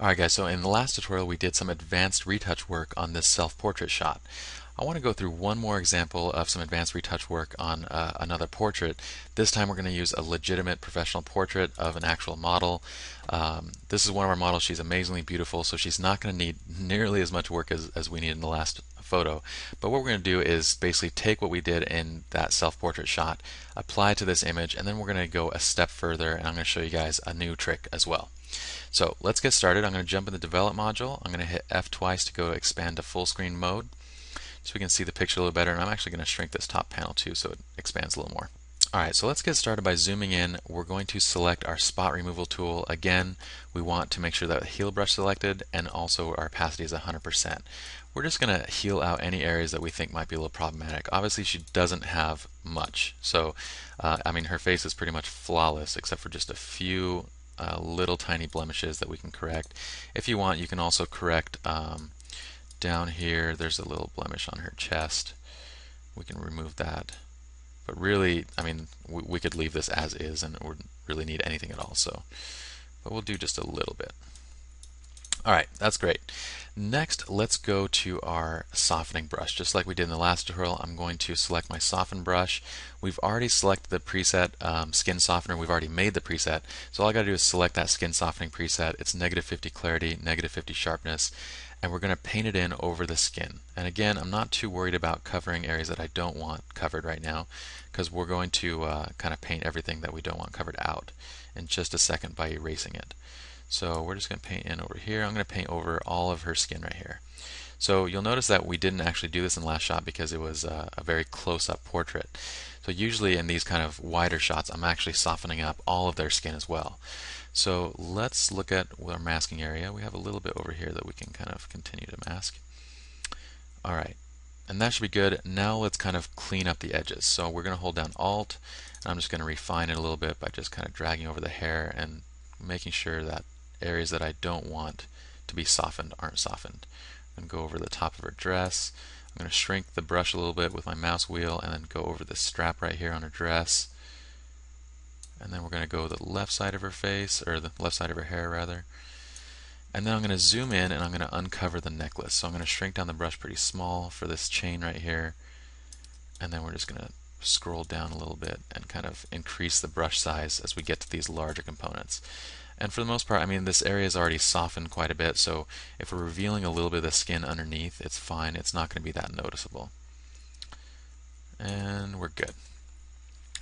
Alright guys, so in the last tutorial we did some advanced retouch work on this self-portrait shot. I want to go through one more example of some advanced retouch work on another portrait. This time we're going to use a legitimate professional portrait of an actual model. This is one of our models. She's amazingly beautiful, so she's not going to need nearly as much work as we need in the last photo. But what we're going to do is basically take what we did in that self-portrait shot, apply it to this image, and then we're going to go a step further, and I'm going to show you guys a new trick as well. So let's get started. I'm going to jump in the Develop module. I'm going to hit F twice to go to expand to full screen mode so we can see the picture a little better, and I'm actually going to shrink this top panel too so it expands a little more. Alright, so let's get started by zooming in. We're going to select our spot removal tool. Again, we want to make sure that the heal brush selected and also our opacity is 100%. We're just going to heal out any areas that we think might be a little problematic. Obviously she doesn't have much, so I mean her face is pretty much flawless except for just a few little tiny blemishes that we can correct. If you want, you can also correct down here. There's a little blemish on her chest. We can remove that. But really, I mean, we could leave this as is and it wouldn't really need anything at all. So, but we'll do just a little bit. Alright, that's great. Next, let's go to our softening brush. Just like we did in the last tutorial, I'm going to select my soften brush. We've already selected the preset skin softener. We've already made the preset. So all I got to do is select that skin softening preset. It's -50 clarity, -50 sharpness, and we're going to paint it in over the skin. And again, I'm not too worried about covering areas that I don't want covered right now, because we're going to kind of paint everything that we don't want covered out in just a second by erasing it. So we're just going to paint in over here. I'm going to paint over all of her skin right here. So you'll notice that we didn't actually do this in the last shot because it was a very close-up portrait. So usually in these kind of wider shots, I'm actually softening up all of their skin as well. So let's look at our masking area. We have a little bit over here that we can kind of continue to mask. Alright, and that should be good. Now let's kind of clean up the edges. So we're going to hold down Alt, and I'm just going to refine it a little bit by just kind of dragging over the hair and making sure that areas that I don't want to be softened aren't softened. I'm going to go over the top of her dress. I'm going to shrink the brush a little bit with my mouse wheel and then go over the strap right here on her dress. And then we're going to go the left side of her face, or the left side of her hair rather. And then I'm going to zoom in and I'm going to uncover the necklace. So I'm going to shrink down the brush pretty small for this chain right here. And then we're just going to scroll down a little bit and kind of increase the brush size as we get to these larger components. And for the most part, I mean, this area is already softened quite a bit, so if we're revealing a little bit of the skin underneath, it's fine. It's not going to be that noticeable. And we're good.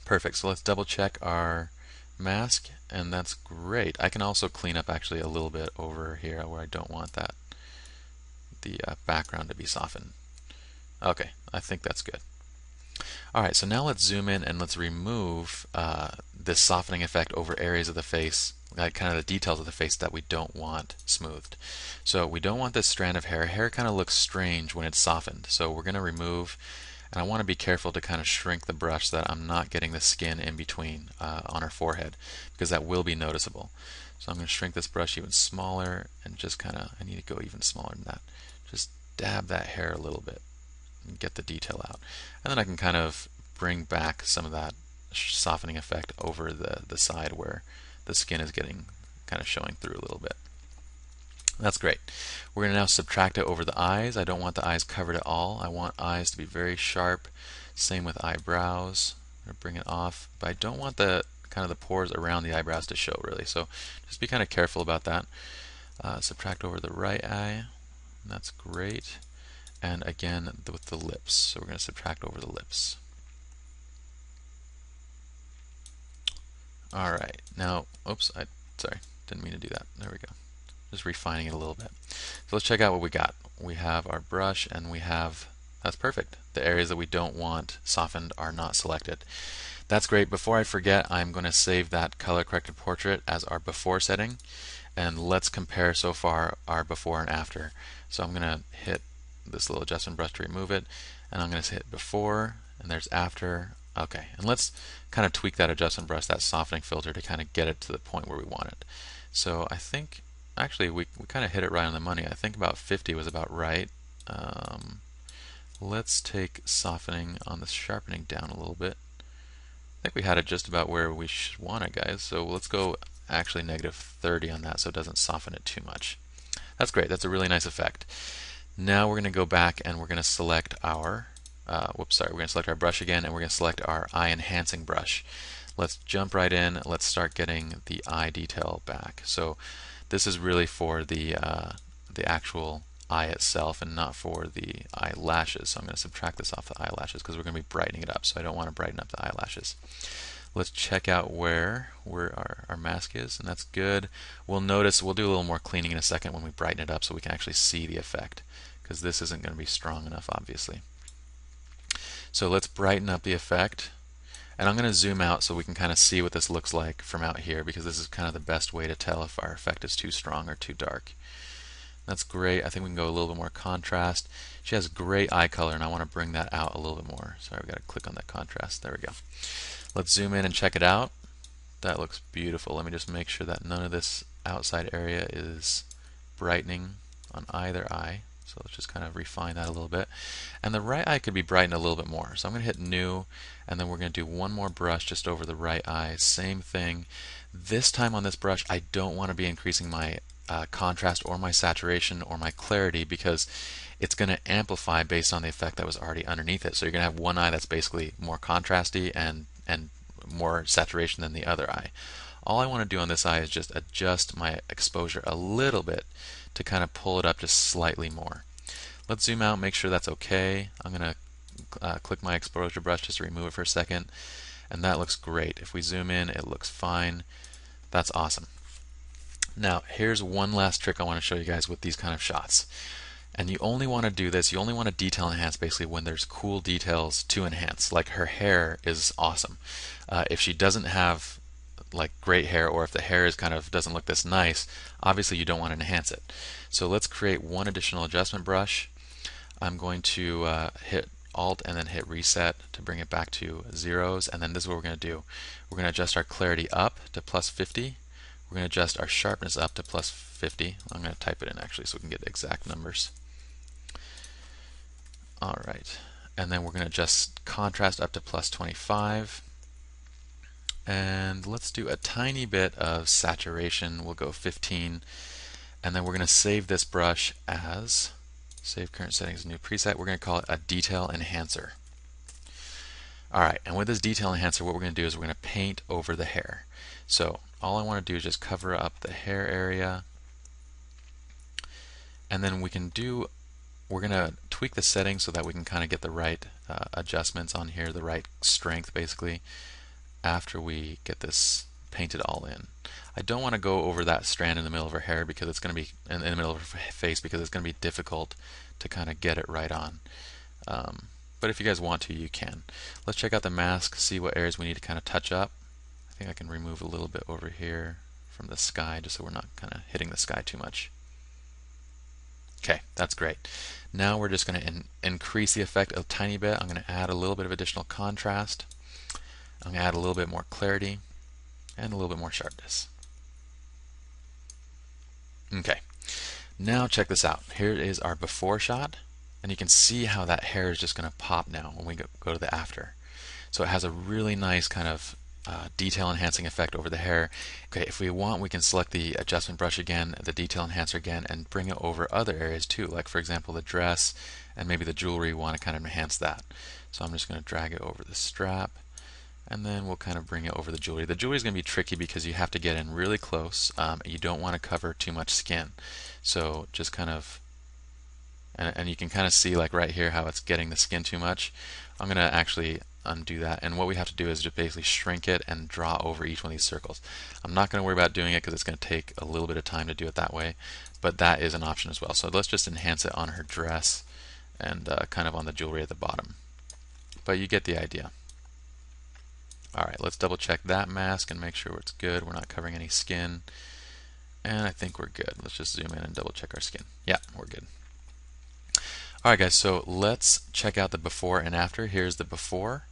Perfect. So let's double check our mask, and that's great. I can also clean up actually a little bit over here where I don't want that the background to be softened. Okay, I think that's good. Alright, so now let's zoom in and let's remove this softening effect over areas of the face, like kind of the details of the face that we don't want smoothed. So we don't want this strand of hair. Hair kind of looks strange when it's softened. So we're going to remove, and I want to be careful to kind of shrink the brush so that I'm not getting the skin in between on her forehead, because that will be noticeable. So I'm going to shrink this brush even smaller and just kind of, I need to go even smaller than that. Just dab that hair a little bit and get the detail out. And then I can kind of bring back some of that softening effect over the side where the skin is getting kind of showing through a little bit. That's great. We're going to now subtract it over the eyes. I don't want the eyes covered at all. I want eyes to be very sharp. Same with eyebrows. I'm going to bring it off, but I don't want the kind of the pores around the eyebrows to show really. So just be kind of careful about that. Subtract over the right eye. That's great. And again with the lips. So we're going to subtract over the lips. Alright, now, oops, sorry, didn't mean to do that. There we go. Just refining it a little bit. So let's check out what we got. We have our brush and we have, that's perfect. The areas that we don't want softened are not selected. That's great. Before I forget, I'm going to save that color corrected portrait as our before setting. And let's compare so far our before and after. So I'm going to hit this little adjustment brush to remove it. And I'm going to hit before, and there's after. Okay, and let's kind of tweak that adjustment brush, that softening filter, to kind of get it to the point where we want it. So I think, actually, we kind of hit it right on the money. I think about 50 was about right. Let's take softening on the sharpening down a little bit. I think we had it just about where we want it, guys. So let's go actually -30 on that so it doesn't soften it too much. That's great. That's a really nice effect. Now we're going to go back and we're going to select our, we're going to select our brush again, and we're going to select our eye enhancing brush. Let's jump right in. Let's start getting the eye detail back. So this is really for the actual eye itself and not for the eyelashes. So I'm going to subtract this off the eyelashes because we're going to be brightening it up. So I don't want to brighten up the eyelashes. Let's check out where our mask is, and that's good. We'll notice, we'll do a little more cleaning in a second when we brighten it up so we can actually see the effect, because this isn't going to be strong enough, obviously. So let's brighten up the effect, and I'm going to zoom out so we can kind of see what this looks like from out here, because this is kind of the best way to tell if our effect is too strong or too dark. That's great. I think we can go a little bit more contrast. She has great eye color, and I want to bring that out a little bit more. Sorry, we've got to click on that contrast. There we go. Let's zoom in and check it out. That looks beautiful. Let me just make sure that none of this outside area is brightening on either eye. So let's just kind of refine that a little bit. And the right eye could be brightened a little bit more. So I'm going to hit New, and then we're going to do one more brush just over the right eye. Same thing. This time on this brush, I don't want to be increasing my contrast or my saturation or my clarity, because it's going to amplify based on the effect that was already underneath it. So you're going to have one eye that's basically more contrasty and more saturation than the other eye. All I want to do on this eye is just adjust my exposure a little bit to kind of pull it up just slightly more. Let's zoom out, make sure that's okay. I'm going to click my exposure brush just to remove it for a second, and that looks great. If we zoom in, it looks fine. That's awesome. Now here's one last trick I want to show you guys with these kind of shots. And you only want to do this, you only want to detail enhance basically when there's cool details to enhance. Like her hair is awesome. If she doesn't have like great hair, or if the hair is kind of doesn't look this nice, obviously you don't want to enhance it. So let's create one additional adjustment brush. I'm going to hit Alt and then hit Reset to bring it back to zeros, and then this is what we're going to do. We're going to adjust our clarity up to +50. We're going to adjust our sharpness up to +50. I'm going to type it in actually so we can get exact numbers. Alright, and then we're going to adjust contrast up to +25, and let's do a tiny bit of saturation. We'll go 15, and then we're going to save this brush as Save Current Settings, New Preset. We're going to call it a Detail Enhancer. Alright, and with this Detail Enhancer, what we're going to do is we're going to paint over the hair. So all I want to do is just cover up the hair area, and then we're going to tweak the settings so that we can kind of get the right adjustments on here, the right strength basically, after we get this painted all in. I don't want to go over that strand in the middle of her hair because it's going to be in the middle of her face, because it's going to be difficult to kind of get it right on. But if you guys want to, you can. Let's check out the mask, see what areas we need to kind of touch up. I think I can remove a little bit over here from the sky just so we're not kind of hitting the sky too much. Okay, that's great. Now we're just going to increase the effect a tiny bit. I'm going to add a little bit of additional contrast. I'm going to add a little bit more clarity and a little bit more sharpness. Okay, now check this out. Here is our before shot, and you can see how that hair is just going to pop now when we go to the after. So it has a really nice kind of detail enhancing effect over the hair. Okay, if we want, we can select the adjustment brush again, the detail enhancer again, and bring it over other areas too, like for example the dress and maybe the jewelry. We want to kind of enhance that. So I'm just going to drag it over the strap, and then we'll kind of bring it over the jewelry. The jewelry is going to be tricky because you have to get in really close. You don't want to cover too much skin. So just kind of, and you can kind of see like right here how it's getting the skin too much. I'm going to actually undo that, and what we have to do is just basically shrink it and draw over each one of these circles. I'm not going to worry about doing it because it's going to take a little bit of time to do it that way, but that is an option as well. So let's just enhance it on her dress and kind of on the jewelry at the bottom, but you get the idea. Alright, let's double check that mask and make sure it's good. We're not covering any skin, and I think we're good. Let's just zoom in and double check our skin. Yeah, we're good. Alright guys, so let's check out the before and after. Here's the before,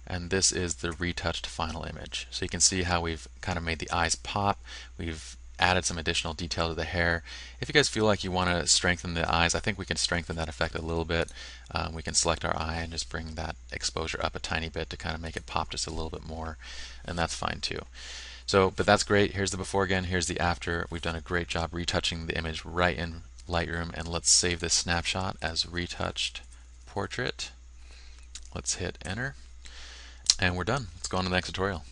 and this is the retouched final image. So you can see how we've kind of made the eyes pop. We've added some additional detail to the hair. If you guys feel like you want to strengthen the eyes, I think we can strengthen that effect a little bit. We can select our eye and just bring that exposure up a tiny bit to kind of make it pop just a little bit more, and that's fine too. But that's great. Here's the before again. Here's the after. We've done a great job retouching the image right in Lightroom. And let's save this snapshot as retouched portrait. Let's hit enter. And we're done. Let's go on to the next tutorial.